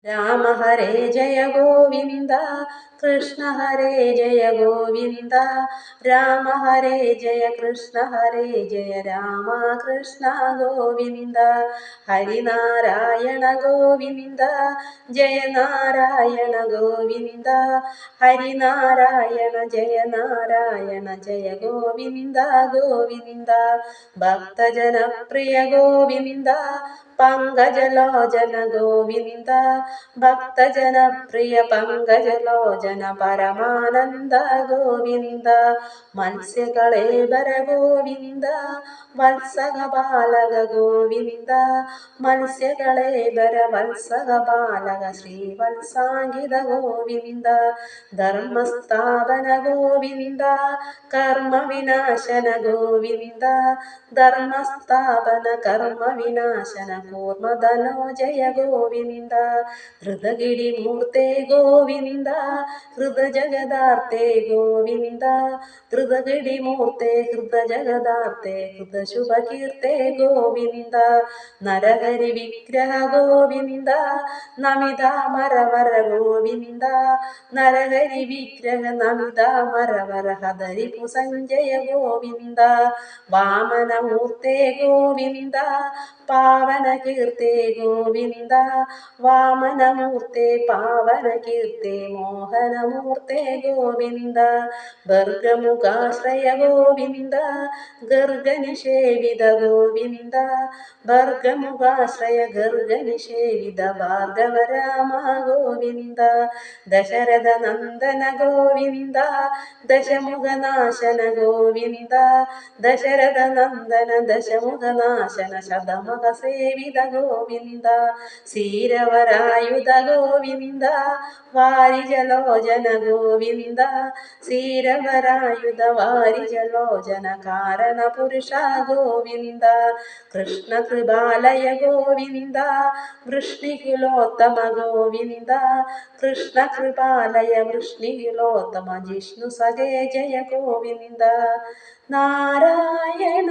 രാമ ഹരേ ജയ ഗോവിന്ദ കൃഷ്ണ ഹരേ ജയ ഗോവിന്ദ രാമ ഹരേ ജയ കൃഷ്ണ ഹരേ ജയ രാമ കൃഷ്ണ ഗോവിന്ദ ഹരിനാരായണ ഗോവിന്ദ ജയ നാരായണ ഗോവിന്ദ ഹരിനാരായണ ജയ നാരായണ ജയ ഗോവിന്ദ ഗോവിന്ദ ഭക്തജനപ്രിയ ഗോവിന്ദ പങ്കജലോചന ഗോവിന്ദ ഭക്തജനപ്രിയ പങ്കജലോചന പരമാനന്ദ ഗോവിന്ദ മത്സ്യകളേബര ഗോവിന്ദ വത്സക ബാലക ഗോവിന്ദ മത്സ്യകളേബര വത്സക ബാലക ശ്രീവത്സാംഗിത ഗോവിന്ദ ധർമ്മസ്ഥാപന ഗോവിന്ദ കർമ്മവിനാശന ഗോവിന്ദ ധർമ്മസ്ഥാപന കർമ്മവിനാശന കൂർമ്മധനോജയ ഗോവിന്ദ ധൃതഗിരിമൂർത്തേ ഗോവിന്ദ ഹൃദജഗദാർത്തേ ഗോവിന്ദ ധൃതഗിരിമൂർത്തേ ഹൃദജഗദാർത്തേ ഹൃദശുഭകീർത്തേ ഗോവിന്ദ നരഹരി വിഗ്രഹ ഗോവിന്ദ നമിതാമരവര ഗോവിന്ദ നരഹരി വിഗ്രഹ നമിതാമരവര ഹരിപു സഞ്ജയ ഗോവിന്ദ വാമനമൂർത്തേ ഗോവിന്ദ പാവന കീർത്തേ ഗോവിന്ദ വാമനമൂർത്തേ പാവന കീർത്തേ മോഹനമൂർത്തേ ഗോവിന്ദ ഭർഗമുഖാശ്രയ ഗോവിന്ദ ഗർഗനിഷേവിത ഗോവിന്ദ ഭർഗമുഖാശ്രയ ഗർഗനിഷേവിത ഭാർഗവരാമ ഗോവിന്ദ ദശരഥ നന്ദന ഗോവിന്ദ ദശമുഖനാശന ഗോവിന്ദ ദശരഥ നന്ദന ദശമുഖനാശന ശതമുഖ സേവിത ഗോവിന്ദ സീരവരായുധ ഗോവിന്ദ വാരിജലോചന ഗോവിന്ദ സീരവരായുധ വാരിജലോചന കാരണ പുരുഷ ഗോവിന്ദ കൃഷ്ണ കൃപാലയ ഗോവിന്ദ വൃഷ്ണികുലോത്തമ ഗോവിന്ദ കൃഷ്ണ കൃപാലയ വൃഷ്ണികുലോത്തമ ജിഷ്ണു സഖേ ജയ ഗോവിന്ദ നാരായണ